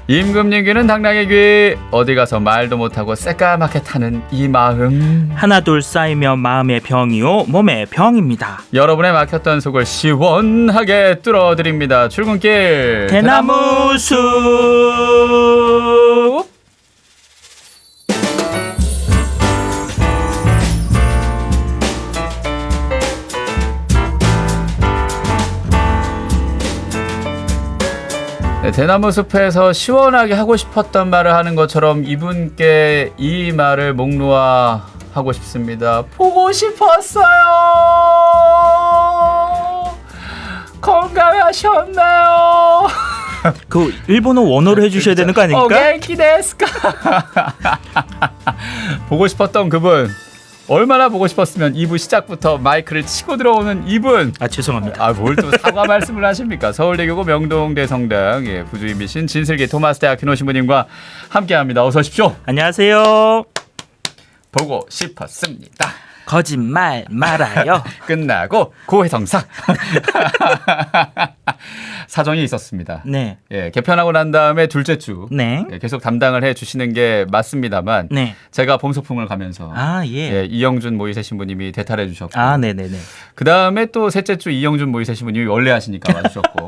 임금님 귀는 당나귀 귀. 어디 가서 말도 못하고 새까맣게 타는 이 마음. 하나 둘 쌓이면 마음의 병이요 몸의 병입니다. 여러분의 막혔던 속을 시원하게 뚫어드립니다. 출근길 대나무 숲. 네, 대나무 숲에서 시원하게 하고 싶었던 말을 하는 것처럼 이분께 이 말을 목 놓아 하고 싶습니다. 보고 싶었어요. 건강하셨나요? 그 일본어 원어로 해주셔야 되는 거 아닙니까? 겐키 데스까? 보고 싶었던 그분, 얼마나 보고 싶었으면 2부 시작부터 마이크를 치고 들어오는 이분. 아 죄송합니다. 뭘 또 사과 말씀을 하십니까? 서울대교구 명동대성당 부주임이신 진슬기 토마스대학 키노 신부님과 함께합니다. 어서 오십시오. 안녕하세요. 보고 싶었습니다. 거짓말 말아요. 끝나고 고해성사. 사정이 있었습니다. 네. 예, 개편하고 난 다음에 둘째 주 네. 계속 담당을 해주시는 게 맞습니다만 네. 제가 봄소풍을 가면서 예. 이영준 모이세 신부님이 대탈해 주셨고 네네네. 그 다음에 또 셋째 주 이영준 모이세 신부님이 원래 하시니까 와주셨고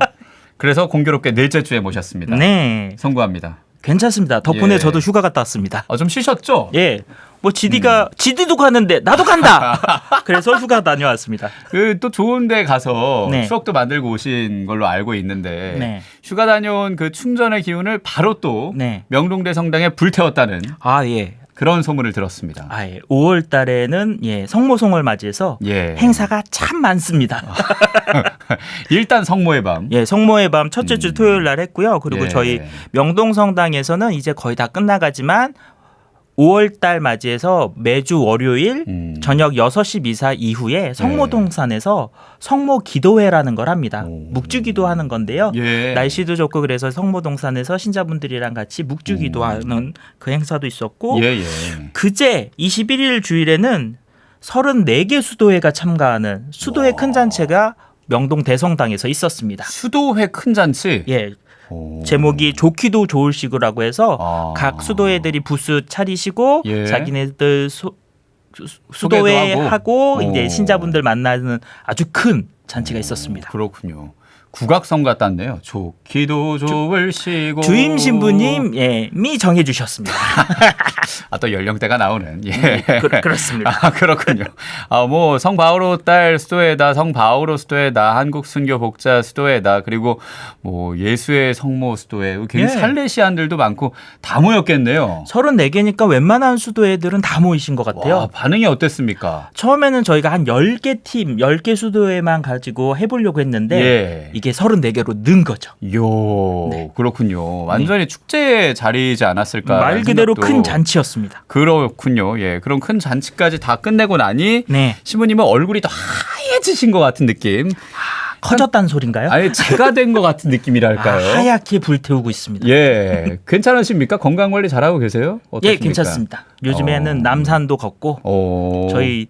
그래서 공교롭게 넷째 주에 모셨습니다. 네. 송구합니다. 괜찮습니다. 덕분에 예. 저도 휴가 갔다 왔습니다. 좀 쉬셨죠? 예. 뭐 지디도 가는데 나도 간다. 그래서 휴가 다녀왔습니다. 또 좋은 데 가서 네. 추억도 만들고 오신 걸로 알고 있는데 네. 휴가 다녀온 그 충전의 기운을 바로 또 네. 명동대 성당에 불태웠다는 예. 그런 소문을 들었습니다. 예. 5월 달에는 성모송을 맞이해서 행사가 참 많습니다. 일단 성모의 밤. 성모의 밤 첫째 주 토요일 날 했고요. 그리고 저희 명동 성당에서는 이제 거의 다 끝나가지만 5월 달 맞이해서 매주 월요일 저녁 6시 미사 이후에 성모동산에서 성모 기도회라는 걸 합니다. 묵주기도 하는 건데요. 날씨도 좋고 그래서 성모동산에서 신자분들이랑 같이 묵주기도하는 그 행사도 있었고 그제 21일 주일에는 34개 수도회가 참가하는 수도회 큰 잔치가 명동 대성당에서 있었습니다. 수도회 큰 잔치? 제목이 좋기도 좋을시구라고 해서 각 수도회들이 부스 차리시고 자기네들 수도회 하고 이제 신자분들 만나는 아주 큰 잔치가 있었습니다. 그렇군요. 국악성 같았네요. 좋기도 좋을시고 주임 신부님이 정해 주셨습니다. 또 연령대가 나오는. 그렇습니다. 그렇군요. 뭐 성바오로 딸 수도회다, 성바오로 수도회다, 한국 순교 복자 수도회다, 그리고 뭐 예수의 성모 수도회, 굉장히 살레시안들도 많고 다 모였겠네요. 34개니까 웬만한 수도회들은 다 모이신 것 같아요. 반응이 어땠습니까? 처음에는 저희가 한 10개 팀, 10개 수도회만 가지고 해보려고 했는데 이게 34개로 는 거죠. 그렇군요. 완전히 축제의 자리이지 않았을까. 말 그대로 큰 잔치였습니다. 그렇군요. 그런 큰 잔치까지 다 끝내고 나니 신부님은 얼굴이 더 하얘지신 것 같은 느낌. 커졌다는 소린가요? 아니, 제가 된 것 같은 느낌이랄까요. 하얗게 불태우고 있습니다. 괜찮으십니까? 건강관리 잘하고 계세요? 어떻습니까? 괜찮습니다. 요즘에는 남산도 걷고 저희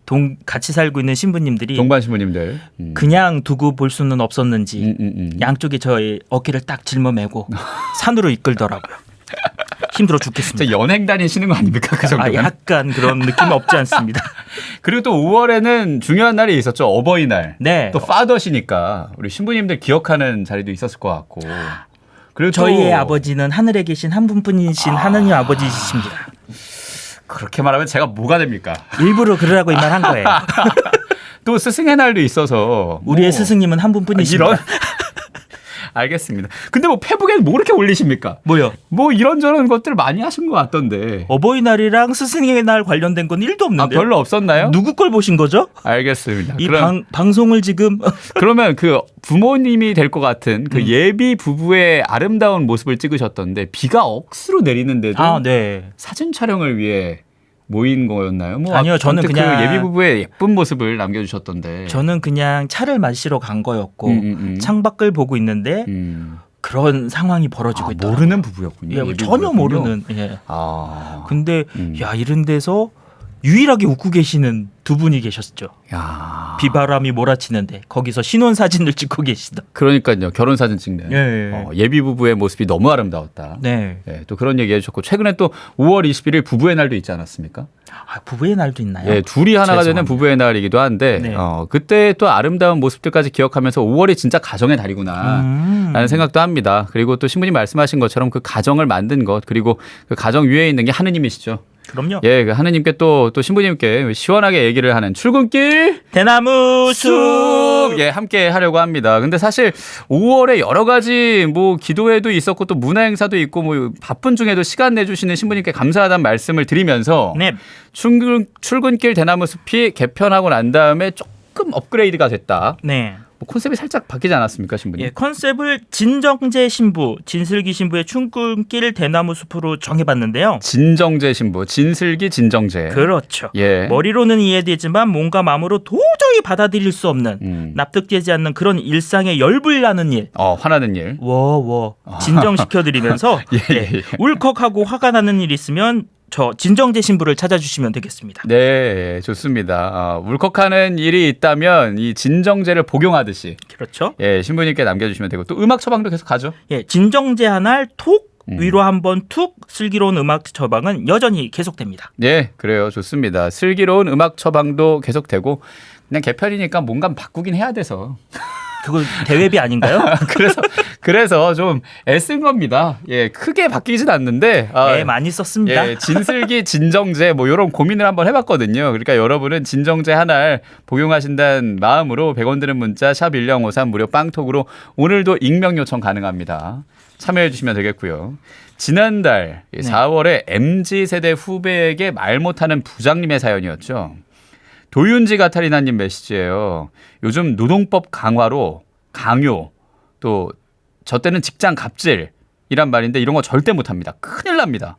같이 살고 있는 신부님들이 동반 신부님들 그냥 두고 볼 수는 없었는지 양쪽에 저의 어깨를 딱 짊어매고 산으로 이끌더라고요. 힘들어 죽겠습니다. 연행 다니시는 거 아닙니까? 그 정도면? 약간 그런 느낌이 없지 않습니다. 그리고 또 5월에는 중요한 날이 있었죠. 어버이날. 또 파더시니까 우리 신부님들 기억하는 자리도 있었을 것 같고. 그리고 저희의 아버지는 하늘에 계신 한 분뿐이신 하느님 아버지이십니다. 그렇게 말하면 제가 뭐가 됩니까? 일부러 그러라고 이 말 한 거예요. 또 스승의 날도 있어서 우리의 스승님은 한 분뿐이십니다. 알겠습니다. 근데 뭐 페북에 뭐 그렇게 올리십니까? 뭐요? 뭐 이런저런 것들 많이 하신 것 같던데. 어버이날이랑 스승의 날 관련된 건 1도 없는데. 별로 없었나요? 누구 걸 보신 거죠? 알겠습니다. 이 방송을 지금 그러면 그 부모님이 될 것 같은 그 예비 부부의 아름다운 모습을 찍으셨던데 비가 억수로 내리는데도 사진 촬영을 위해 모인 거였나요? 아니요, 저는 그냥 그 예비 부부의 예쁜 모습을 남겨주셨던데. 저는 그냥 차를 마시러 간 거였고 창밖을 보고 있는데 그런 상황이 벌어지고 있더라고요. 모르는 부부였군요. 전혀 모르는. 근데 이런 데서 유일하게 웃고 계시는 두 분이 계셨죠. 야. 비바람이 몰아치는데 거기서 신혼 사진을 찍고 계시다. 그러니까요. 결혼 사진 찍는 예. 예비 부부의 모습이 너무 아름다웠다. 네. 예, 또 그런 얘기 해주셨고 최근에 또 5월 21일 부부의 날도 있지 않았습니까? 아, 부부의 날도 있나요? 예, 둘이 하나가 되는 죄송합니다. 부부의 날이기도 한데 네. 그때 또 아름다운 모습들까지 기억하면서 5월이 진짜 가정의 달이구나 라는 생각도 합니다. 그리고 또 신부님 말씀하신 것처럼 그 가정을 만든 것 그리고 그 가정 위에 있는 게 하느님이시죠. 그럼요. 예, 그 하느님께 또 신부님께 시원하게 얘기를 하는 출근길 대나무 숲. 예, 함께 하려고 합니다. 근데 사실 5월에 여러 가지 뭐 기도회도 있었고 또 문화 행사도 있고 뭐 바쁜 중에도 시간 내주시는 신부님께 감사하다는 말씀을 드리면서 네. 출근길 대나무 숲이 개편하고 난 다음에 조금 업그레이드가 됐다. 네. 뭐 콘셉트이 살짝 바뀌지 않았습니까, 신부님? 예, 컨셉을 진정제 신부, 진슬기 신부의 출근길 대나무 숲으로 정해봤는데요. 진정제 신부, 진슬기 진정제. 그렇죠. 예. 머리로는 이해되지만 몸과 마음으로 도저히 받아들일 수 없는 납득되지 않는 그런 일상에 열불나는 일. 화나는 일. 진정시켜드리면서 예. 울컥하고 화가 나는 일 있으면 저 진정제 신부를 찾아주시면 되겠습니다. 네, 좋습니다. 울컥하는 일이 있다면 이 진정제를 복용하듯이 그렇죠. 예, 신부님께 남겨주시면 되고 또 음악 처방도 계속 가죠. 예, 진정제 하나를 톡 위로 한번 툭 슬기로운 음악 처방은 여전히 계속됩니다. 네, 그래요. 좋습니다. 슬기로운 음악 처방도 계속되고 그냥 개편이니까 뭔가 바꾸긴 해야 돼서 그거 대회비 아닌가요? 그래서 좀 애쓴 겁니다. 예, 크게 바뀌진 않는데 네, 많이 썼습니다. 예, 진슬기 진정제 뭐 이런 고민을 한번 해봤거든요. 그러니까 여러분은 진정제 하나를 복용하신다는 마음으로 100원 드는 문자 샵 1053 무료 빵톡으로 오늘도 익명 요청 가능합니다. 참여해 주시면 되겠고요. 지난달 4월에 MZ세대 후배에게 말 못하는 부장님의 사연이었죠. 도윤지 가타리나님 메시지예요. 요즘 노동법 강화로 강요 또 저 때는 직장 갑질이란 말인데 이런 거 절대 못합니다. 큰일 납니다.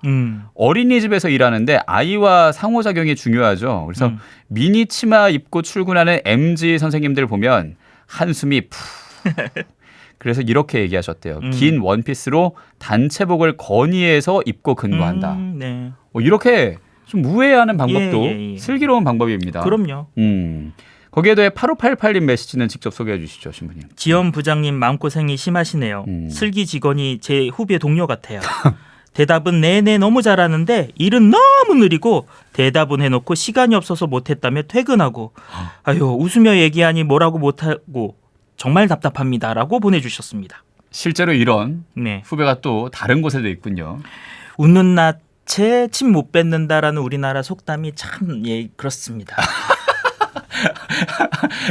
어린이집에서 일하는데 아이와 상호작용이 중요하죠. 그래서 미니 치마 입고 출근하는 MZ 선생님들 보면 한숨이 푹. 그래서 이렇게 얘기하셨대요. 긴 원피스로 단체복을 건의해서 입고 근무한다. 네. 이렇게 좀 우회하는 방법도 예. 슬기로운 방법입니다. 그럼요. 거기에 더해 8588님 메시지는 직접 소개해 주시죠, 신부님. 지연 부장님 마음고생이 심하시네요. 슬기 직원이 제 후배 동료 같아요. 대답은 내내 너무 잘하는데 일은 너무 느리고 대답은 해놓고 시간이 없어서 못했다며 퇴근하고 아유 웃으며 얘기하니 뭐라고 못하고 정말 답답합니다라고 보내주셨습니다. 실제로 이런 네. 후배가 또 다른 곳에도 있군요. 웃는 낯에 침 못 뱉는다라는 우리나라 속담이 참 그렇습니다.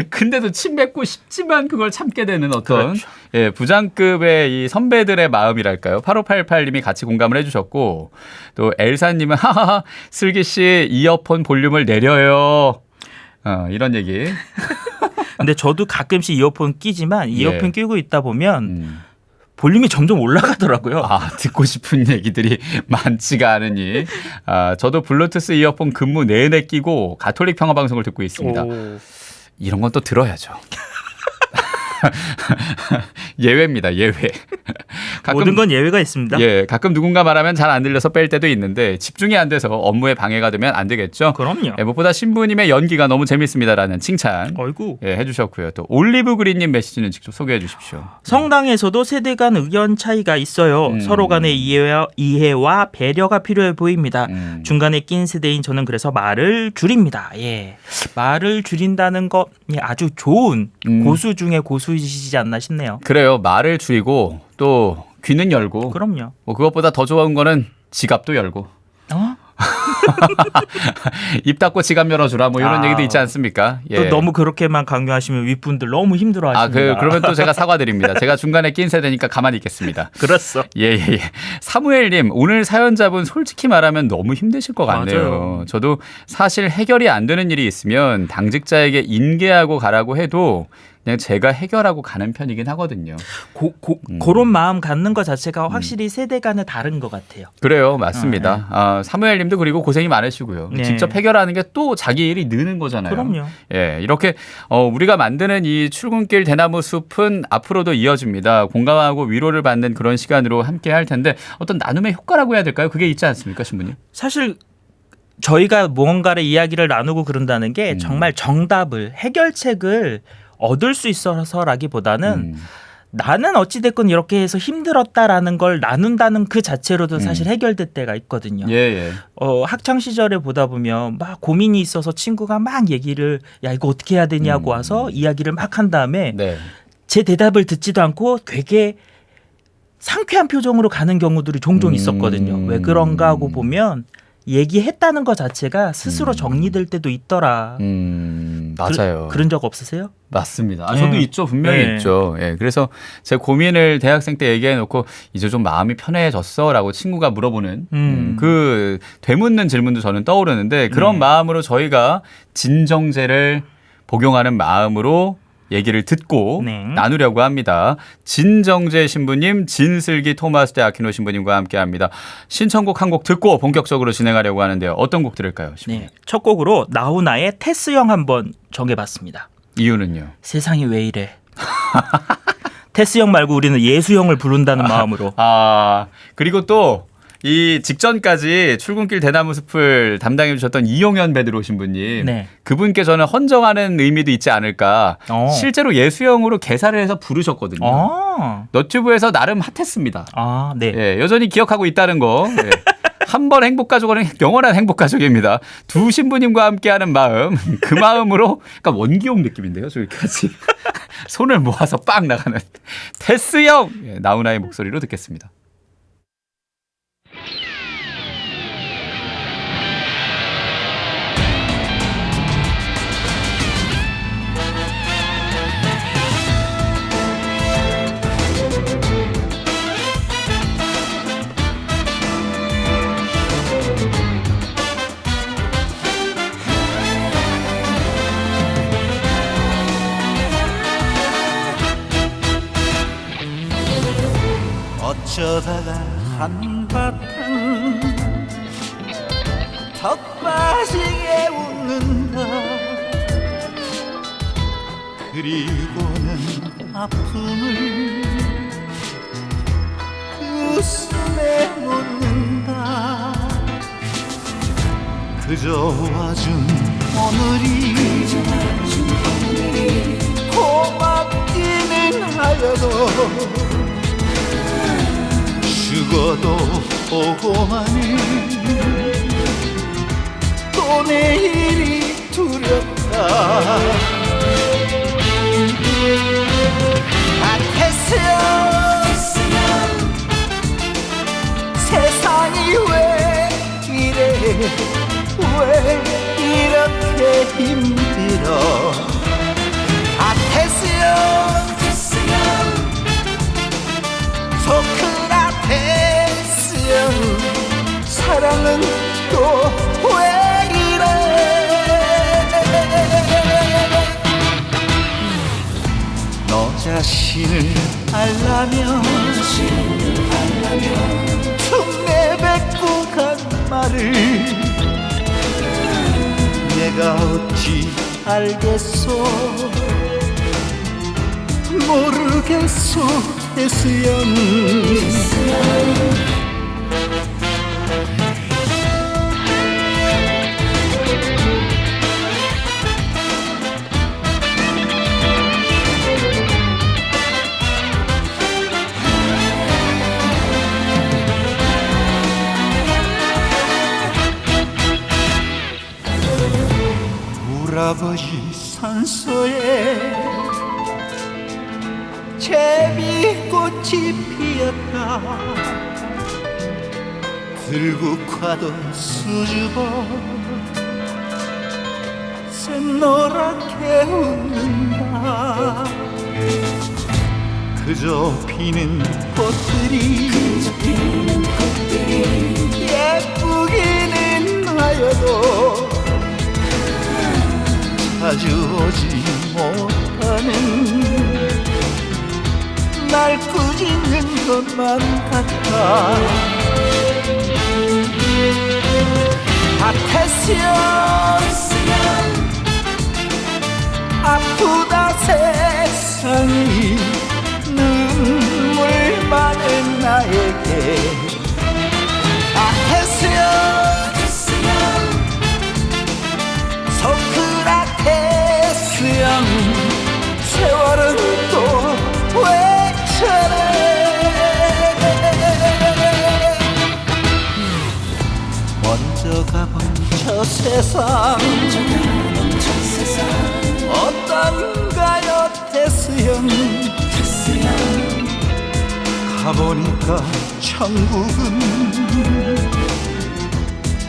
근데도 침 뱉고 싶지만 그걸 참게 되는 어떤 그렇죠. 예, 부장급의 이 선배들의 마음이랄까요. 8588님이 같이 공감을 해주셨고 또 엘사님은 하하하 슬기 씨 이어폰 볼륨을 내려요. 이런 얘기. 근데 저도 가끔씩 이어폰 끼지만 이어폰 예. 끼고 있다 보면 볼륨이 점점 올라가더라고요. 듣고 싶은 얘기들이 많지가 않으니 저도 블루투스 이어폰 근무 내내 끼고 가톨릭 평화방송을 듣고 있습니다. 이런 건 또 들어야죠. 예외입니다. 예외. 모든 건 예외가 있습니다. 예, 가끔 누군가 말하면 잘 안 들려서 뺄 때도 있는데 집중이 안 돼서 업무에 방해가 되면 안 되겠죠. 그럼요. 예, 무엇보다 신부님의 연기가 너무 재밌습니다라는 칭찬 어이구. 예, 해주셨고요. 또 올리브 그린님 메시지는 직접 소개해 주십시오. 성당에서도 세대 간 의견 차이가 있어요. 서로 간의 이해와 배려가 필요해 보입니다. 중간에 낀 세대인 저는 그래서 말을 줄입니다. 예, 말을 줄인다는 거 아주 좋은 고수 중에 고수이시지 않나 싶네요. 그래요. 말을 줄이고 또 귀는 열고. 그럼요. 뭐 그것보다 더 좋은 거는 지갑도 열고. 입 닫고 지갑 열어주라 뭐 이런 얘기도 있지 않습니까? 예. 또 너무 그렇게만 강요하시면 윗분들 너무 힘들어하십니다. 그러면 또 제가 사과드립니다. 제가 중간에 낀 세대니까 가만히 있겠습니다. 그렇소. 예. 사무엘님 오늘 사연자분 솔직히 말하면 너무 힘드실 것 같네요. 맞아요. 저도 사실 해결이 안 되는 일이 있으면 당직자에게 인계하고 가라고 해도 그냥 제가 해결하고 가는 편이긴 하거든요. 그런 마음 갖는 것 자체가 확실히 세대 간에 다른 것 같아요. 그래요. 맞습니다. 사무엘님도 그리고 고생이 많으시고요. 네. 직접 해결하는 게 또 자기 일이 느는 거잖아요. 그럼요. 예, 이렇게 우리가 만드는 이 출근길 대나무 숲은 앞으로도 이어집니다. 공감하고 위로를 받는 그런 시간으로 함께 할 텐데 어떤 나눔의 효과라고 해야 될까요? 그게 있지 않습니까, 신부님? 사실 저희가 무언가를 이야기를 나누고 그런다는 게 정말 정답을 해결책을 얻을 수 있어서라기보다는 나는 어찌됐건 이렇게 해서 힘들었다라는 걸 나눈다는 그 자체로도 사실 해결될 때가 있거든요. 예. 학창 시절에 보다 보면 막 고민이 있어서 친구가 막 얘기를 야 이거 어떻게 해야 되냐고 와서 이야기를 막 한 다음에 네. 제 대답을 듣지도 않고 되게 상쾌한 표정으로 가는 경우들이 종종 있었거든요. 왜 그런가 하고 보면 얘기했다는 것 자체가 스스로 정리될 때도 있더라. 맞아요. 그런 적 없으세요? 맞습니다. 저도 있죠. 분명히 있죠. 예. 그래서 제 고민을 대학생 때 얘기해 놓고 이제 좀 마음이 편해졌어라고 친구가 물어보는 그 되묻는 질문도 저는 떠오르는데 그런 마음으로 저희가 진정제를 복용하는 마음으로 얘기를 듣고 나누려고 합니다. 진정재 신부님, 진슬기 토마스 대 아퀴노 신부님과 함께합니다. 신청곡 한 곡 듣고 본격적으로 진행하려고 하는데요. 어떤 곡 들을까요? 신부님? 네, 첫 곡으로 나훈아의 테스형 한번 정해봤습니다. 이유는요? 세상이 왜 이래? 테스형 말고 우리는 예수형을 부른다는 마음으로. 그리고 또 이 직전까지 출근길 대나무 숲을 담당해 주셨던 이용현 베드로 신부님, 그분께 저는 헌정하는 의미도 있지 않을까. 실제로 예수형으로 개사를 해서 부르셨거든요. 너튜브에서 나름 핫했습니다. 네. 예, 여전히 기억하고 있다는 거. 예. 한 번 행복가족은 영원한 행복가족입니다. 두 신부님과 함께하는 마음, 그 마음으로 그러니까 원기옥 느낌인데요. 저기까지 손을 모아서 빡 나가는 테스형, 나훈아의 목소리로 듣겠습니다. 어쩌다가 한바탕 턱 빠지게 웃는다. 그리고는 아픔을 그 웃음에 묻는다. 그저 와준 오늘이 고맙기는 하여도 죽어도 오고만은 또 내일이 두렵다. 같았으면 세상이 왜 이래, 왜 이렇게 힘들어. 같았으면 소크라테스형 사랑은 또 왜 이래. 너 자신을 알라면 좀 내뱉고 간 말을 내가 어찌 알겠소. 모르겠소 테스형. 울아버지 산소에 제비꽃이 피었다. 들국화도 수줍어 샛노랗게 웃는다. 그저 피는 꽃들이 예쁘기는 하여도 자주 오지 못하는 날 꾸짖는 것만 같아. 같았으면 아프다 세상이 눈물 많은 나에게. 같았으면 세상 어떤가요 태수형 가보니까 천국은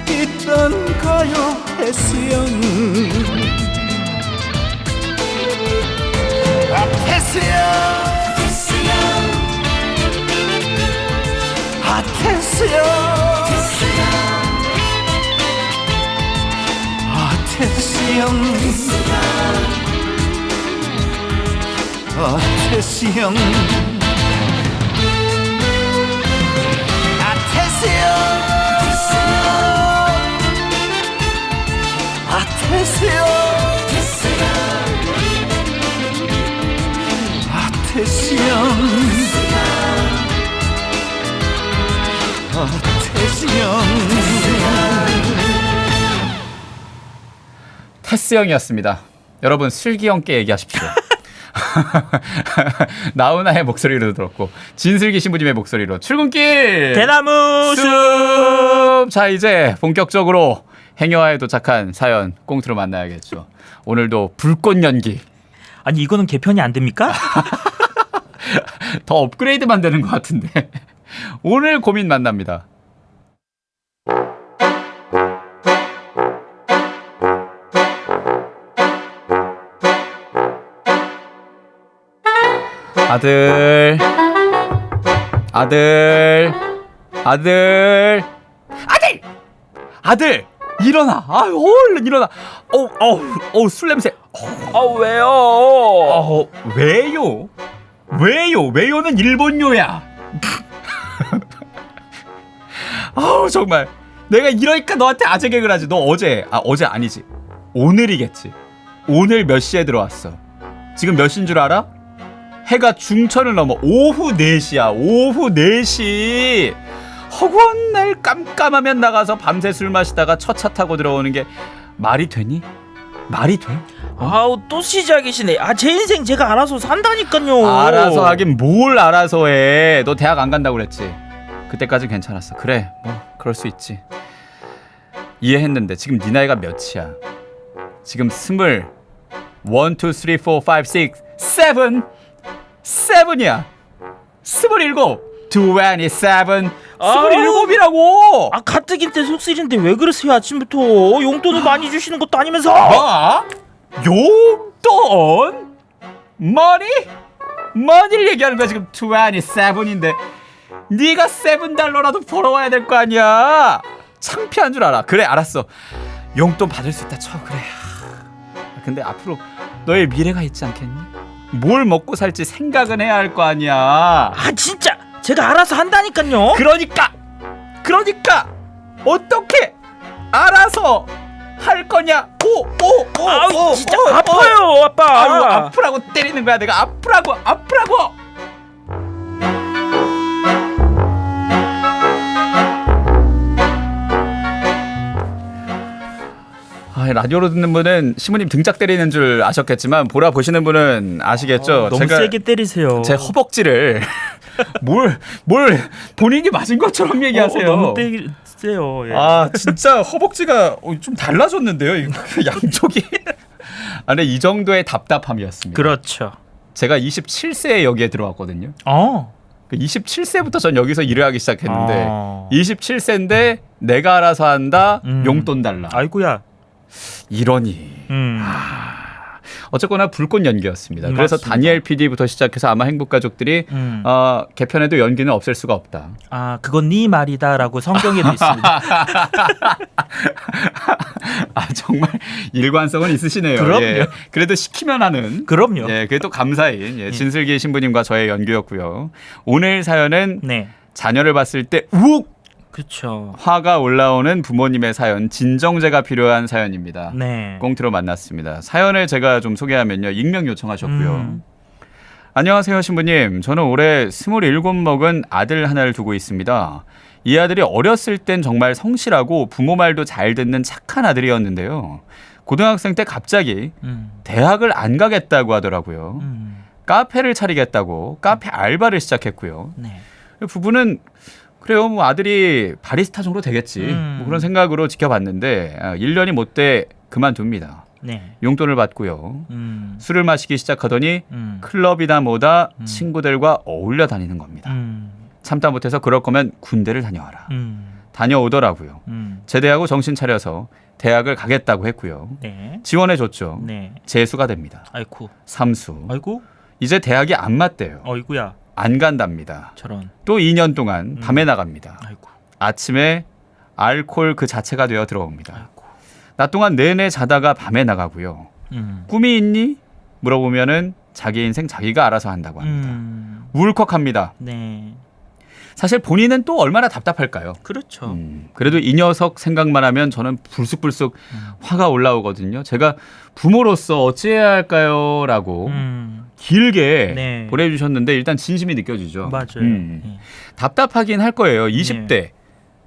있던가요 태수형 태수형 태수형 태수형 태수형 태수형 테스 형이었습니다. 여러분 슬기 형께 얘기하십시오. 나훈아의 목소리로 들었고 진슬기 신부님의 목소리로 출근길 대나무 숲. 자 이제 본격적으로 행여화에 도착한 사연 꽁트로 만나야겠죠. 오늘도 불꽃 연기. 아니 이거는 개편이 안 됩니까? 더 업그레이드만 되는 것 같은데. 오늘 고민 만납니다. 아들 일어나. 아유 얼른 일어나. 술 냄새. 왜요? 왜요는 일본요야. 정말 내가 이러니까 너한테 아재 개그를 하지. 너 어제 아니지 오늘이겠지. 오늘 몇 시에 들어왔어? 지금 몇 시인 줄 알아? 해가 중천을 넘어. 오후 4시야. 오후 4시. 허구한 날 깜깜하면 나가서 밤새 술 마시다가 첫 차 타고 들어오는 게 말이 되니? 말이 돼? 아우 또 시작이시네. 제 인생 제가 알아서 산다니까요. 알아서 하긴 뭘 알아서 해. 너 대학 안 간다고 그랬지? 그때까진 괜찮았어. 그래 뭐 그럴 수 있지. 이해했는데 지금 네 나이가 몇이야? 지금 20 1, 2, 3, 4, 5, 6, 7이야. 27 27이라고. 가뜩인 때 속쓰리인데 왜 그러세요 아침부터. 용돈을 많이 주시는 것도 아니면서. 뭐? 용돈? 머니를 얘기하는 거야. 지금 27인데 네가 $7라도 벌어와야 될 거 아니야. 창피한 줄 알아. 그래 알았어. 용돈 받을 수 있다 쳐. 그래. 근데 앞으로 너의 미래가 있지 않겠니? 뭘 먹고 살지 생각은 해야 할 거 아니야. 진짜 제가 알아서 한다니까요. 그러니까 어떻게 알아서 할 거냐? 진짜 아파요 아빠. 아유, 아프라고 때리는 거야. 내가 아프라고. 라디오로 듣는 분은 신부님 등짝 때리는 줄 아셨겠지만 보라 보시는 분은 아시겠죠? 너무 제가 세게 때리세요. 제 허벅지를 뭘 본인이 맞은 것처럼 얘기하세요. 너무 세요. 예. 진짜 허벅지가 좀 달라졌는데요. 양쪽이. 근데 이 정도의 답답함이었습니다. 그렇죠. 제가 27세에 여기에 들어왔거든요. 27세부터 전 여기서 일을 하기 시작했는데 27세인데 내가 알아서 한다. 용돈 달라. 아이고야. 이러니. 어쨌거나 불꽃 연기였습니다. 그래서 맞습니다. 다니엘 PD부터 시작해서 아마 행복가족들이 개편에도 연기는 없앨 수가 없다. 그건 네 말이다라고 성경에도 있습니다. 정말 일관성은 있으시네요. 그럼요. 예. 그래도 시키면 하는. 그럼요. 예, 그게 또 감사인 진슬기 신부님과 저의 연기였고요. 오늘 사연은 자녀를 봤을 때 우욱 그렇죠. 화가 올라오는 부모님의 사연, 진정제가 필요한 사연입니다. 네. 꽁트로 만났습니다. 사연을 제가 좀 소개하면요. 익명 요청하셨고요. 안녕하세요 신부님. 저는 올해 27 먹은 아들 하나를 두고 있습니다. 이 아들이 어렸을 땐 정말 성실하고 부모 말도 잘 듣는 착한 아들이었는데요. 고등학생 때 갑자기 대학을 안 가겠다고 하더라고요. 카페를 차리겠다고 카페 알바를 시작했고요. 네. 부부는 그래요. 뭐 아들이 바리스타 정도 되겠지. 뭐 그런 생각으로 지켜봤는데 1년이 못 돼 그만둡니다. 네. 용돈을 받고요. 술을 마시기 시작하더니 클럽이다 뭐다 친구들과 어울려 다니는 겁니다. 참다 못해서 그럴 거면 군대를 다녀와라. 다녀오더라고요. 제대하고 정신 차려서 대학을 가겠다고 했고요. 네. 지원해줬죠. 네. 재수가 됩니다. 아이쿠. 삼수. 아이고. 이제 대학이 안 맞대요. 어이구야. 안 간답니다. 저런. 또 2년 동안 밤에 나갑니다. 아이고. 아침에 알코올 그 자체가 되어 들어옵니다. 아이고. 낮 동안 내내 자다가 밤에 나가고요. 꿈이 있니? 물어보면은 자기 인생 자기가 알아서 한다고 합니다. 울컥합니다. 네. 사실 본인은 또 얼마나 답답할까요? 그렇죠. 그래도 이 녀석 생각만 하면 저는 불쑥불쑥 화가 올라오거든요. 제가 부모로서 어찌해야 할까요? 라고 길게 네. 보내주셨는데 일단 진심이 느껴지죠. 맞아요. 네. 답답하긴 할 거예요. 20대. 네.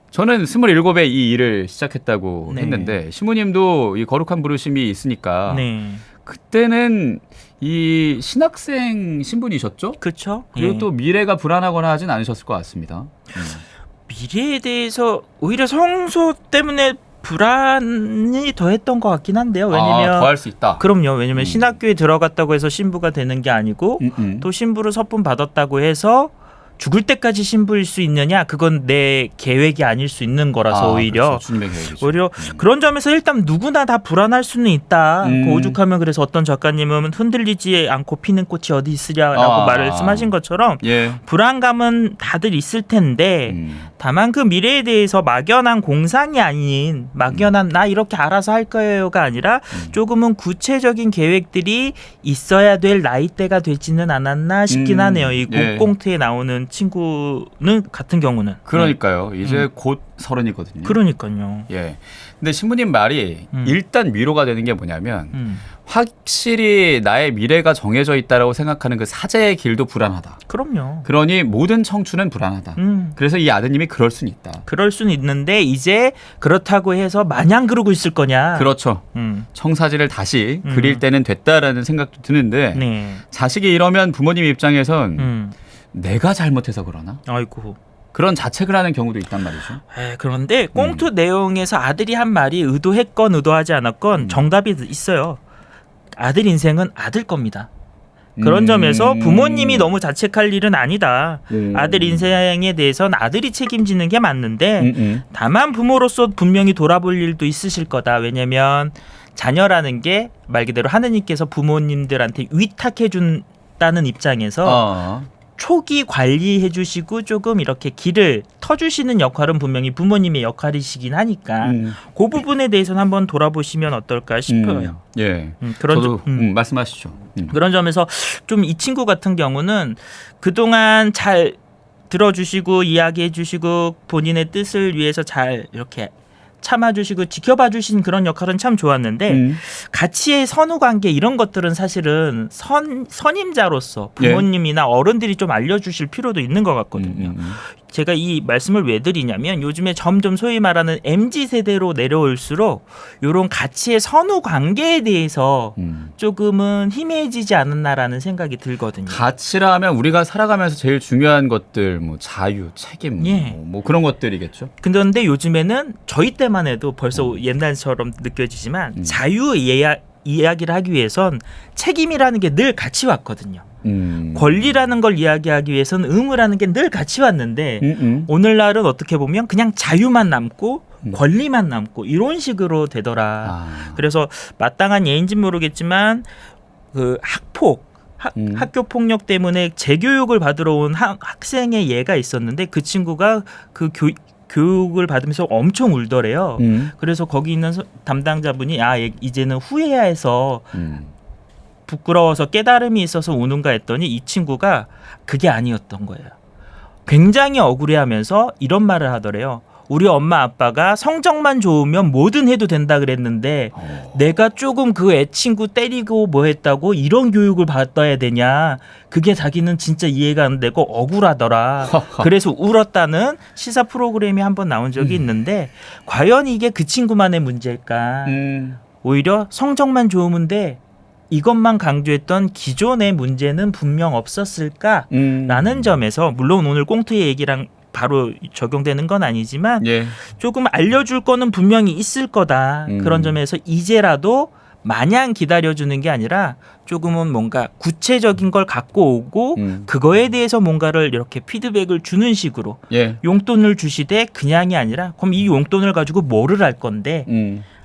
저는 27에 이 일을 시작했다고 네. 했는데 시무님도 이 거룩한 부르심이 있으니까 네. 그때는 이 신학생 신분이셨죠? 그렇죠. 그리고 예. 또 미래가 불안하거나 하진 않으셨을 것 같습니다. 미래에 대해서 오히려 성소 때문에 불안이 더했던 것 같긴 한데요. 왜냐면 더 할 수 있다. 그럼요. 왜냐면 신학교에 들어갔다고 해서 신부가 되는 게 아니고 또 신부를 서품 받았다고 해서 죽을 때까지 신부일 수 있느냐? 그건 내 계획이 아닐 수 있는 거라서 오히려 그렇죠. 주님의 계획이죠. 오히려 그런 점에서 일단 누구나 다 불안할 수는 있다. 그 오죽하면 그래서 어떤 작가님은 흔들리지 않고 피는 꽃이 어디 있으랴라고 말씀하신 것처럼 예. 불안감은 다들 있을 텐데 다만 그 미래에 대해서 막연한 공상이 아닌 막연한 나 이렇게 알아서 할 거예요가 아니라 조금은 구체적인 계획들이 있어야 될 나이대가 되지는 않았나 싶긴 하네요. 이 예. 곡공트에 나오는 친구는 같은 경우는 그러니까요. 이제 곧 30이거든요. 그러니까요. 예. 근데 신부님 말이 일단 위로가 되는 게 뭐냐면 확실히 나의 미래가 정해져 있다라고 생각하는 그 사제의 길도 불안하다. 그럼요. 그러니 모든 청춘은 불안하다. 그래서 이 아드님이 그럴 수는 있다. 그럴 수는 있는데 이제 그렇다고 해서 마냥 그러고 있을 거냐? 그렇죠. 청사진을 다시 그릴 때는 됐다라는 생각도 드는데 네. 자식이 이러면 부모님 입장에선 내가 잘못해서 그러나? 아이고. 그런 자책을 하는 경우도 있단 말이죠. 그런데 꽁트 내용에서 아들이 한 말이 의도했건 의도하지 않았건 정답이 있어요. 아들 인생은 아들 겁니다. 그런 점에서 부모님이 너무 자책할 일은 아니다. 아들 인생에 대해서는 아들이 책임지는 게 맞는데 다만 부모로서 분명히 돌아볼 일도 있으실 거다. 왜냐면 자녀라는 게 말 그대로 하느님께서 부모님들한테 위탁해 준다는 입장에서 초기 관리해 주시고 조금 이렇게 길을 터주시는 역할은 분명히 부모님의 역할이시긴 하니까 그 부분에 대해서는 한번 돌아보시면 어떨까 싶어요. 예. 그런 저도 말씀하시죠. 그런 점에서 좀 이 친구 같은 경우는 그동안 잘 들어주시고 이야기해 주시고 본인의 뜻을 위해서 잘 이렇게 참아주시고 지켜봐주신 그런 역할은 참 좋았는데 가치의 선후관계 이런 것들은 사실은 선임자로서 부모님이나 어른들이 좀 알려주실 필요도 있는 것 같거든요. 제가 이 말씀을 왜 드리냐면 요즘에 점점 소위 말하는 MZ세대로 내려올수록 이런 가치의 선후관계에 대해서 조금은 희미해지지 않았나라는 생각이 들거든요. 가치라 하면 우리가 살아가면서 제일 중요한 것들 뭐 자유, 책임 예. 뭐 그런 것들이겠죠. 근데 요즘에는 저희 때만 해도 벌써 옛날처럼 느껴지지만 자유 이야기를 하기 위해선 책임이라는 게 늘 같이 왔거든요. 권리라는 걸 이야기하기 위해서는 의무라는 게 늘 같이 왔는데 오늘날은 어떻게 보면 그냥 자유만 남고 권리만 남고 이런 식으로 되더라. 그래서 마땅한 예인진 모르겠지만 그 학교 폭력 때문에 재교육을 받으러 온 학생의 예가 있었는데 그 친구가 그 교육을 받으면서 엄청 울더래요. 그래서 거기 있는 담당자분이 이제는 후회해야 해서 부끄러워서 깨달음이 있어서 우는가 했더니 이 친구가 그게 아니었던 거예요. 굉장히 억울해하면서 이런 말을 하더래요. 우리 엄마 아빠가 성적만 좋으면 뭐든 해도 된다 그랬는데 내가 조금 그 애 친구 때리고 뭐 했다고 이런 교육을 받아야 되냐. 그게 자기는 진짜 이해가 안 되고 억울하더라. 그래서 울었다는 시사 프로그램이 한번 나온 적이 있는데 과연 이게 그 친구만의 문제일까. 오히려 성적만 좋으면 돼. 이것만 강조했던 기존의 문제는 분명 없었을까라는 점에서 물론 오늘 꽁트의 얘기랑 바로 적용되는 건 아니지만 예. 조금 알려줄 거는 분명히 있을 거다. 그런 점에서 이제라도 마냥 기다려주는 게 아니라 조금은 뭔가 구체적인 걸 갖고 오고 그거에 대해서 뭔가를 이렇게 피드백을 주는 식으로 예. 용돈을 주시되 그냥이 아니라 그럼 이 용돈을 가지고 뭐를 할 건데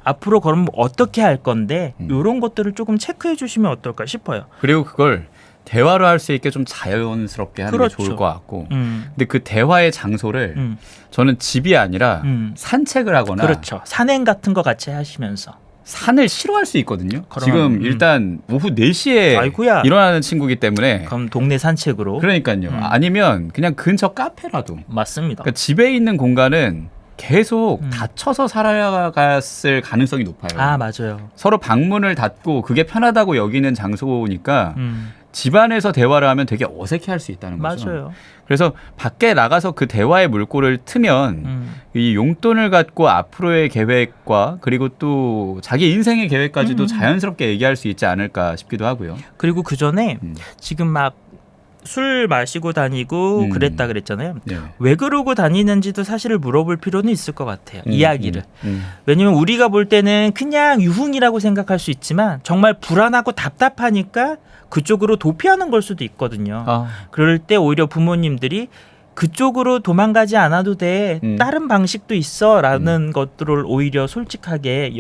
앞으로 그럼 어떻게 할 건데 이런 것들을 조금 체크해 주시면 어떨까 싶어요. 그리고 그걸 대화로 할 수 있게 좀 자연스럽게 하는 그렇죠. 게 좋을 것 같고 근데 그 대화의 장소를 저는 집이 아니라 산책을 하거나 그렇죠. 산행 같은 거 같이 하시면서 산을 싫어할 수 있거든요. 그럼, 지금 일단 오후 4시에 아이고야. 일어나는 친구기 때문에 그럼 동네 산책으로 그러니까요. 아니면 그냥 근처 카페라도 맞습니다. 그러니까 집에 있는 공간은 계속 닫혀서 살아갔을 가능성이 높아요. 아 맞아요. 서로 방문을 닫고 그게 편하다고 여기는 장소니까 집안에서 대화를 하면 되게 어색해할 수 있다는 거죠. 맞아요. 그래서 밖에 나가서 그 대화의 물꼬를 트면 이 용돈을 갖고 앞으로의 계획과 그리고 또 자기 인생의 계획까지도 자연스럽게 얘기할 수 있지 않을까 싶기도 하고요. 그리고 그 전에 지금 막 술 마시고 다니고 그랬다 그랬잖아요. 네. 왜 그러고 다니는지도 사실 물어볼 필요는 있을 것 같아요. 이야기를. 왜냐면 우리가 볼 때는 그냥 유흥이라고 생각할 수 있지만 정말 불안하고 답답하니까 그쪽으로 도피하는 걸 수도 있거든요. 아, 그럴 때 오히려 부모님들이 그쪽으로 도망가지 않아도 돼. 다른 방식도 있어. 라는 것들을 오히려 솔직하게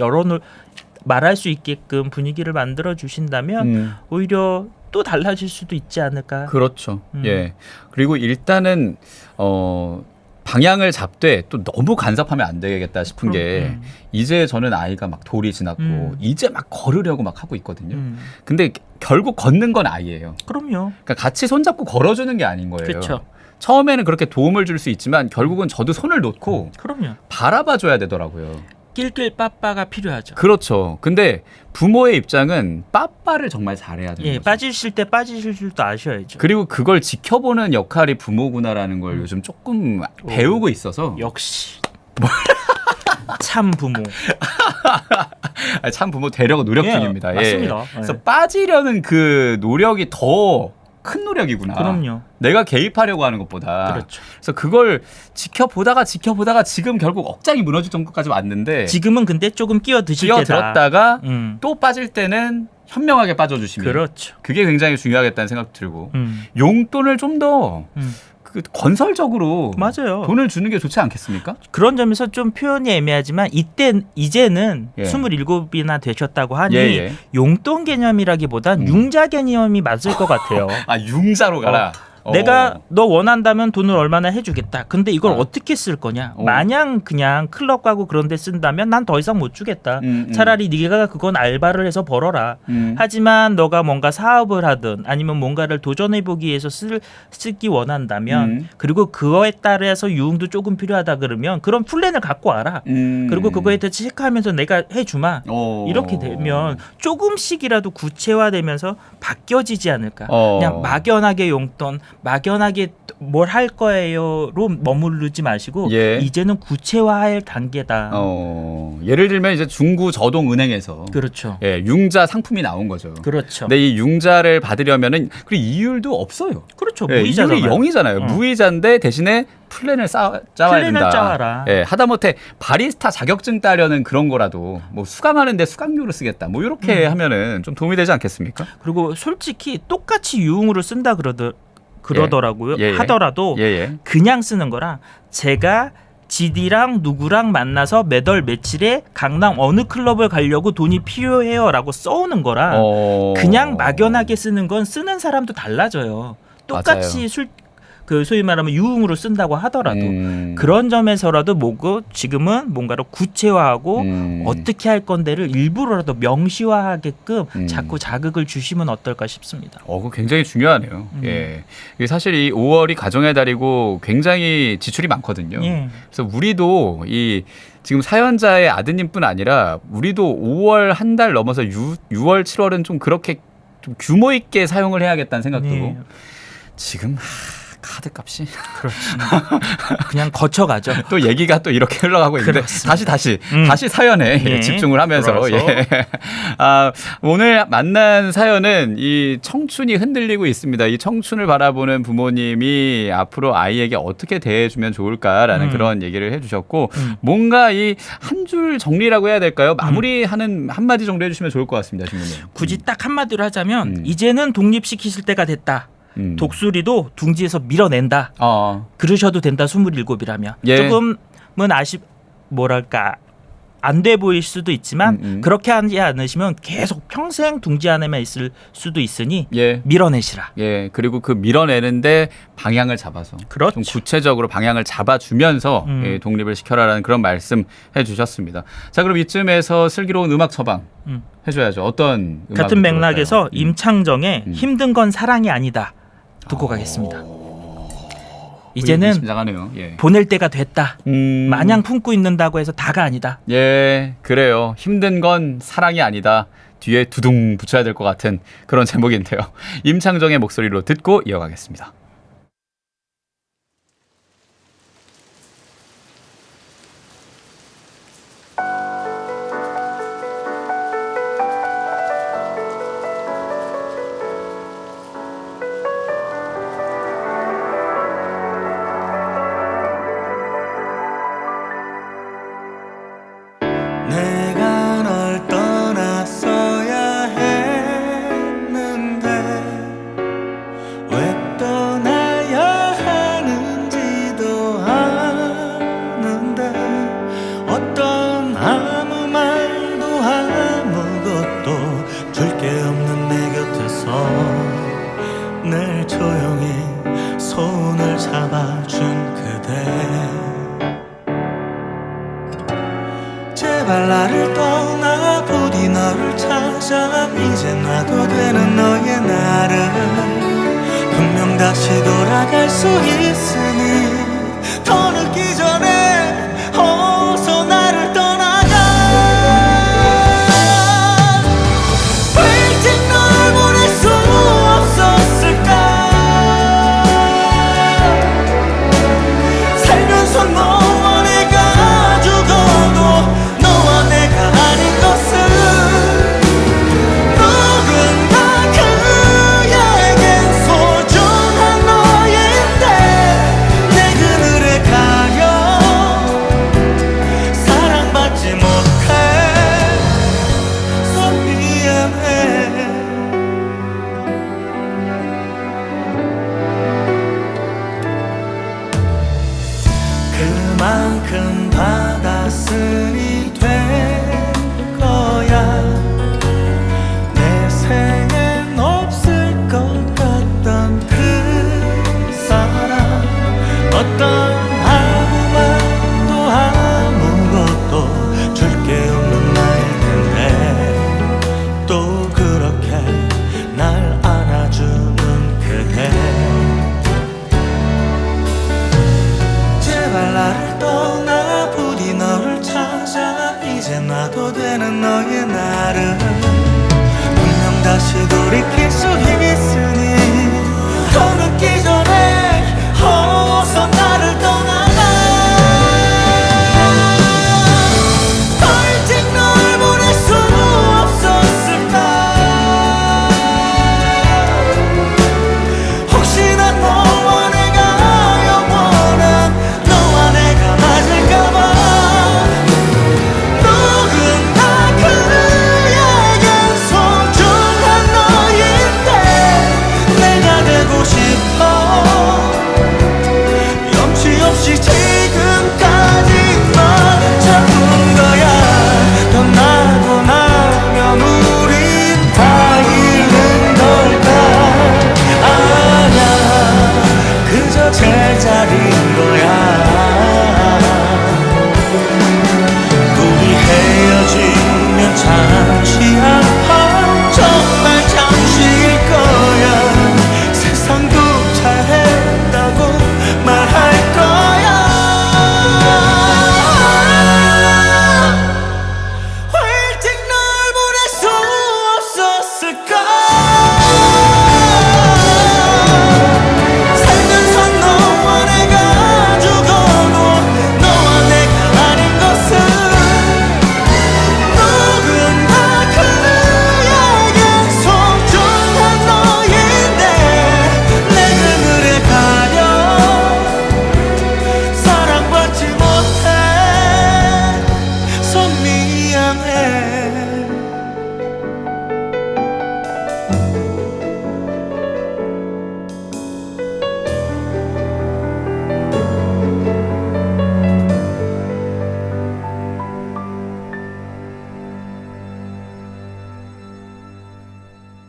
말할 수 있게끔 분위기를 만들어 주신다면 오히려 또 달라질 수도 있지 않을까. 그렇죠. 예. 그리고 일단은 방향을 잡되 또 너무 간섭하면 안 되겠다 싶은 게 이제 저는 아이가 막 돌이 지났고 이제 막 걸으려고 막 하고 있거든요. 근데 결국 걷는 건 아이예요. 그럼요. 그러니까 같이 손잡고 걸어주는 게 아닌 거예요. 그렇죠. 처음에는 그렇게 도움을 줄 수 있지만 결국은 저도 손을 놓고 그럼요. 바라봐줘야 되더라고요. 낄낄 빠빠가 필요하죠. 그렇죠. 근데 부모의 입장은 빠빠를 정말 잘해야 되는 예, 거죠. 빠지실 때 빠지실 줄도 아셔야죠. 그리고 그걸 지켜보는 역할이 부모구나라는 걸 요즘 조금 배우고 있어서 역시 참 부모. 참 부모 되려고 노력 예, 중입니다. 맞습니다. 그래서 예. 빠지려는 그 노력이 더 큰 노력이구나. 그럼요. 내가 개입하려고 하는 것보다. 그렇죠. 그래서 그걸 지켜보다가 지금 결국 억장이 무너질 정도까지 왔는데 지금은 근데 조금 끼어드실 때다. 끼어들었다가 음. 또 빠질 때는 현명하게 빠져주시면 그렇죠. 그게 굉장히 중요하겠다는 생각 들고 음. 용돈을 좀 더 그 건설적으로 맞아요. 돈을 주는 게 좋지 않겠습니까? 그런 점에서 좀 표현이 애매하지만 이제는 예. 27이나 되셨다고 하니 예. 용돈 개념이라기보단 융자 개념이 맞을 것 같아요. 아 융자로 가라. 내가 너 원한다면 돈을 얼마나 해주겠다. 근데 이걸 어떻게 쓸 거냐? 마냥 그냥 클럽 가고 그런 데 쓴다면 난 더 이상 못 주겠다. 차라리 네가 그건 알바를 해서 벌어라. 하지만 너가 뭔가 사업을 하든 아니면 뭔가를 도전해보기 위해서 쓰기 원한다면 그리고 그거에 따라서 유흥도 조금 필요하다 그러면 그런 플랜을 갖고 와라. 그리고 그거에 대해서 체크하면서 내가 해주마. 이렇게 되면 조금씩이라도 구체화되면서 바뀌어지지 않을까. 그냥 막연하게 용돈 막연하게 뭘 할 거예요로 머무르지 마시고 예. 이제는 구체화할 단계다. 예를 들면 이제 중구 저동은행에서 그렇죠. 예, 융자 상품이 나온 거죠. 그렇죠. 근데 이 융자를 받으려면은 그리고 이율도 없어요. 그렇죠. 예, 무이자잖아요. 이율이 0이잖아요. 무이자인데 대신에 플랜을 짜와야 플랜을 된다. 짜와라. 예, 하다못해 바리스타 자격증 따려는 그런 거라도 뭐 수강하는데 수강료를 쓰겠다. 뭐 이렇게 하면은 좀 도움이 되지 않겠습니까? 그리고 솔직히 똑같이 유흥으로 쓴다 그러더라고요. 예. 하더라도 예. 그냥 쓰는 거라 제가 지디랑 누구랑 만나서 몇 월 며칠에 강남 어느 클럽을 가려고 돈이 필요해요라고 써오는 거라 그냥 막연하게 쓰는 건 쓰는 사람도 달라져요. 똑같이 그 소위 말하면 유흥으로 쓴다고 하더라도 그런 점에서라도 뭐고 지금은 뭔가를 구체화하고 어떻게 할 건데를 일부러라도 명시화하게끔 자꾸 자극을 주시면 어떨까 싶습니다. 그거 굉장히 중요하네요. 예. 이게 사실 이 5월이 가정의 달이고 굉장히 지출이 많거든요. 예. 그래서 우리도 이 지금 사연자의 아드님뿐 아니라 우리도 5월 한 달 넘어서 6월, 7월은 좀 그렇게 좀 규모 있게 사용을 해야겠다는 생각도 네. 지금 카드 값이 그냥 거쳐가죠. 또 얘기가 또 이렇게 흘러가고 있는데 다시 사연에 예. 집중을 하면서 오늘 만난 사연은 이 청춘이 흔들리고 있습니다. 이 청춘을 바라보는 부모님이 앞으로 아이에게 어떻게 대해주면 좋을까라는 그런 얘기를 해주셨고 뭔가 이 한 줄 정리라고 해야 될까요? 마무리하는 한마디 정도 해주시면 좋을 것 같습니다, 신부님. 굳이 딱 한마디로 하자면 이제는 독립시키실 때가 됐다. 독수리도 둥지에서 밀어낸다. 그러셔도 된다. 27이라면 예. 조금은 뭐랄까 안 돼 보일 수도 있지만 그렇게 하지 않으시면 계속 평생 둥지 안에만 있을 수도 있으니 예. 밀어내시라. 예, 그리고 그 밀어내는데 방향을 잡아서 그렇죠. 좀 구체적으로 방향을 잡아주면서 예, 독립을 시켜라라는 그런 말씀 해주셨습니다. 자, 그럼 이쯤에서 슬기로운 음악 처방 해줘야죠. 어떤 음악 같은 맥락에서 임창정의 힘든 건 사랑이 아니다 듣고 가겠습니다. 이제는 심장하네요. 예. 보낼 때가 됐다. 마냥 품고 있는다고 해서 다가 아니다. 예, 그래요. 힘든 건 사랑이 아니다. 뒤에 두둥 붙여야 될 것 같은 그런 제목인데요. 임창정의 목소리로 듣고 이어가겠습니다. 내가 널 떠났어야 했는데 왜 떠나야 하는지도 아는데 어떤 아무 말도 아무것도 줄 게 없는 내 곁에서 늘 조용히 손을 잡아준 그대 제발 나를 떠나 부디 너를 찾아 이제 놔도 되는 너의 나를 분명 다시 돌아갈 수 있으니 더 늦기 전에 어서 나를 떠나가 왜 일찍 널 보낼 수 없었을까 살면서 너와 내가 죽어도 너와 내가 아닌 것은 누군가 그에겐 소중한 너인데 내 그늘에 가려 사랑받지 못해서 미안해 그만큼 받았으니 될 거야 내 생엔 없을 것 같던 그 사람 어떤 아무 말도 아무것도 줄 게 없는 나일 텐데 또 그렇게 날 안아주는 그대 제발 나를 떠나 부디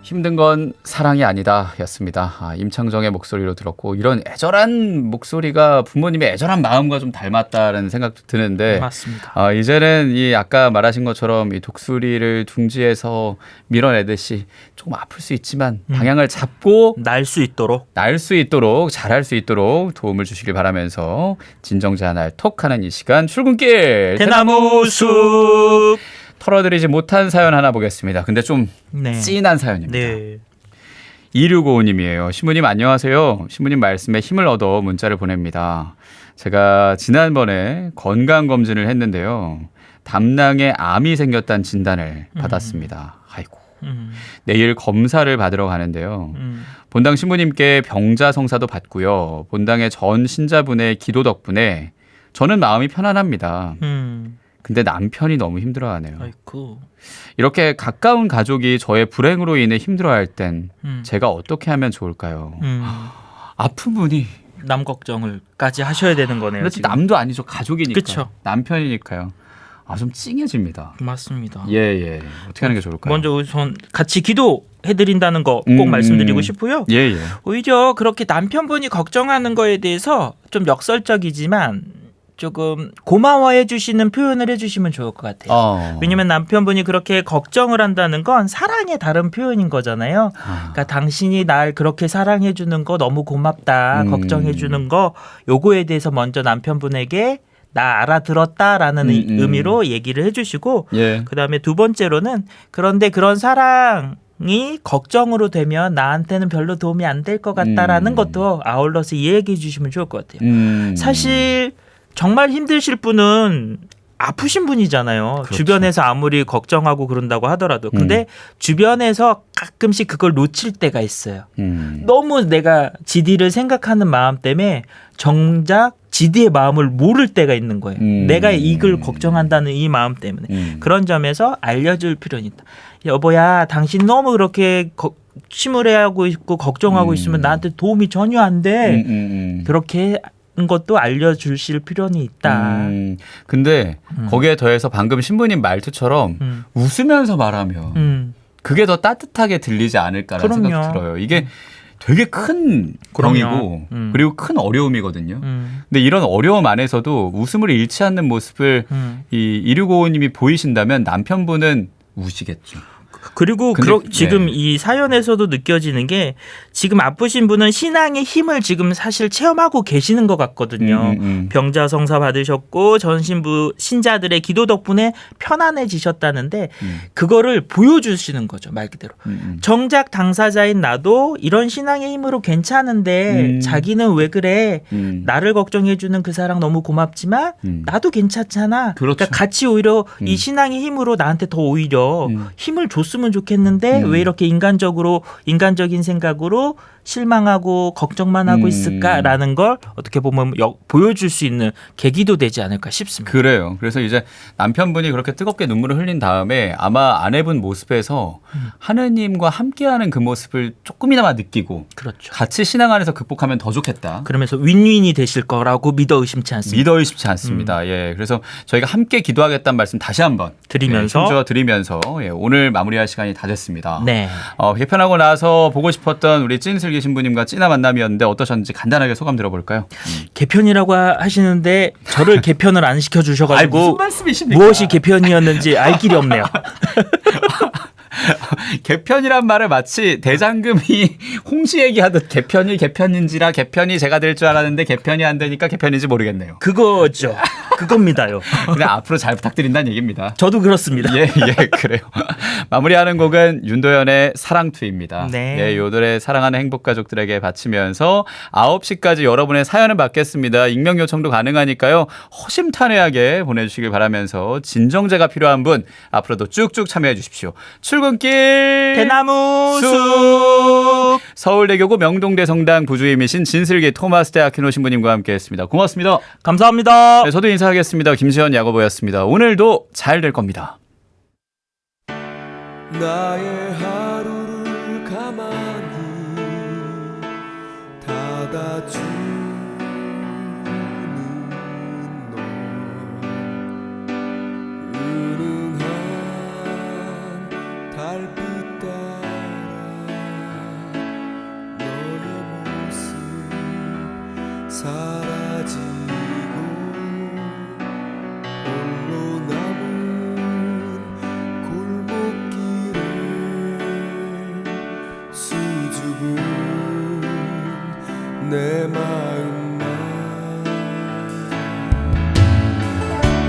힘든 건 사랑이 아니다 였습니다. 임창정의 목소리로 들었고 이런 애절한 목소리가 부모님의 애절한 마음과 좀 닮았다는 생각도 드는데 맞습니다. 이제는 이 아까 말하신 것처럼 이 독수리를 둥지에서 밀어내듯이 조금 아플 수 있지만 방향을 잡고 날 수 있도록 날 수 있도록 잘할 수 있도록 도움을 주시길 바라면서 진정자 날 톡하는 이 시간 출근길 대나무 숲. 털어드리지 못한 사연 하나 보겠습니다. 근데 좀 네. 찐한 사연입니다. 네. 2655님이에요. 신부님 안녕하세요. 신부님 말씀에 힘을 얻어 문자를 보냅니다. 제가 지난번에 건강검진을 했는데요. 담낭에 암이 생겼다는 진단을 받았습니다. 아이고. 내일 검사를 받으러 가는데요. 본당 신부님께 병자성사도 받고요. 본당의 전 신자분의 기도 덕분에 저는 마음이 편안합니다. 근데 남편이 너무 힘들어하네요. 아이고. 이렇게 가까운 가족이 저의 불행으로 인해 힘들어할 땐 제가 어떻게 하면 좋을까요? 아픈 분이 남 걱정을까지 하셔야 되는 거네요. 근데 지금. 남도 아니죠. 가족이니까. 그쵸. 남편이니까요. 좀 찡해집니다. 맞습니다. 예. 어떻게 하는 게 좋을까요? 먼저 우선 같이 기도해드린다는 거 꼭 말씀드리고 싶고요. 예. 오히려 그렇게 남편분이 걱정하는 거에 대해서 좀 역설적이지만 조금 고마워해 주시는 표현을 해주시면 좋을 것 같아요. 왜냐면 남편분이 그렇게 걱정을 한다는 건 사랑의 다른 표현인 거잖아요. 그러니까 당신이 날 그렇게 사랑해 주는 거 너무 고맙다. 걱정해 주는 거 요거에 대해서 먼저 남편분에게 나 알아들었다라는 의미로 얘기를 해주시고 예. 그다음에 두 번째로는 그런데 그런 사랑이 걱정으로 되면 나한테는 별로 도움이 안 될 것 같다라는 것도 아울러서 얘기해 주시면 좋을 것 같아요. 사실 정말 힘드실 분은 아프신 분이잖아요. 그렇죠. 주변에서 아무리 걱정하고 그런다고 하더라도. 근데 주변에서 가끔씩 그걸 놓칠 때가 있어요. 너무 내가 지디를 생각하는 마음 때문에 정작 지디의 마음을 모를 때가 있는 거예요. 내가 이걸 걱정한다는 이 마음 때문에. 그런 점에서 알려줄 필요는 있다. 여보야, 당신 너무 그렇게 침울해하고 있고 걱정하고 있으면 나한테 도움이 전혀 안 돼. 그렇게 것도 알려주실 필요는 있다. 근데 거기에 더해서 방금 신부님 말투처럼 웃으면서 말하면 그게 더 따뜻하게 들리지 않을까라는 그럼요. 생각이 들어요. 이게 되게 큰 병이고 그리고 큰 어려움이거든요. 근데 이런 어려움 안에서도 웃음을 잃지 않는 모습을 이 2655님이 보이신다면 남편분은 우시겠죠. 그리고 근데, 지금 이 사연에서도 느껴지는 게 지금 아프신 분은 신앙의 힘을 지금 사실 체험하고 계시는 것 같거든요. 병자성사 받으셨고 전신부 신자들의 기도 덕분에 편안해지셨다는데 그거를 보여주시는 거죠. 말 그대로. 정작 당사자인 나도 이런 신앙의 힘으로 괜찮은데 자기는 왜 그래. 나를 걱정해주는 그 사랑 너무 고맙지만 나도 괜찮잖아. 그렇죠. 그러니까 같이 오히려 이 신앙의 힘으로 나한테 더 오히려 힘을 줬으면 좋겠는데 왜 이렇게 인간적인 생각으로 실망하고 걱정만 하고 있을까라는 걸 어떻게 보면 보여줄 수 있는 계기도 되지 않을까 싶습니다. 그래요. 그래서 이제 남편분이 그렇게 뜨겁게 눈물을 흘린 다음에 아마 아내분 모습에서 하느님과 함께하는 그 모습을 조금이나마 느끼고 그렇죠. 같이 신앙 안에서 극복하면 더 좋겠다. 그러면서 윈윈이 되실 거라고 믿어 의심치 않습니다. 믿어 의심치 않습니다. 예, 그래서 저희가 함께 기도하겠다는 말씀 다시 한번 드리면서 힘주어 드리면서 오늘 마무리할 시간이 다 됐습니다. 네. 개편하고 나서 보고 싶었던 우리 찐슬기 신부님과 찐한 만남이었는데 어떠셨는지 간단하게 소감 들어볼까요? 개편이라고 하시는데 저를 개편을 안 시켜주셔가지고 무슨 말씀이십니까? 무엇이 개편이었는지 알 길이 없네요. 개편이란 말을 마치 대장금이 홍시 얘기하듯 개편인지라 개편이 제가 될 줄 알았는데 개편이 안 되니까 개편인지 모르겠네요. 그거죠. 그겁니다요. 그냥 앞으로 잘 부탁드린다는 얘기입니다. 저도 그렇습니다. 예, 그래요. 마무리하는 곡은 윤도현의 사랑투입니다. 네. 예, 요 노래 사랑하는 행복가족들에게 바치면서 9시까지 여러분의 사연을 받겠습니다. 익명 요청도 가능하니까요. 허심탄회하게 보내주시길 바라면서 진정제가 필요한 분 앞으로도 쭉쭉 참여해 주십시오. 출근길 대나무 숲 서울대교구 명동대 성당 부주임이신 진슬기 토마스 대 아퀴노 신부님과 함께했습니다. 고맙습니다. 감사합니다. 네, 저도 인사하겠습니다. 김시현 야고보였습니다. 오늘도 잘 될 겁니다. 나의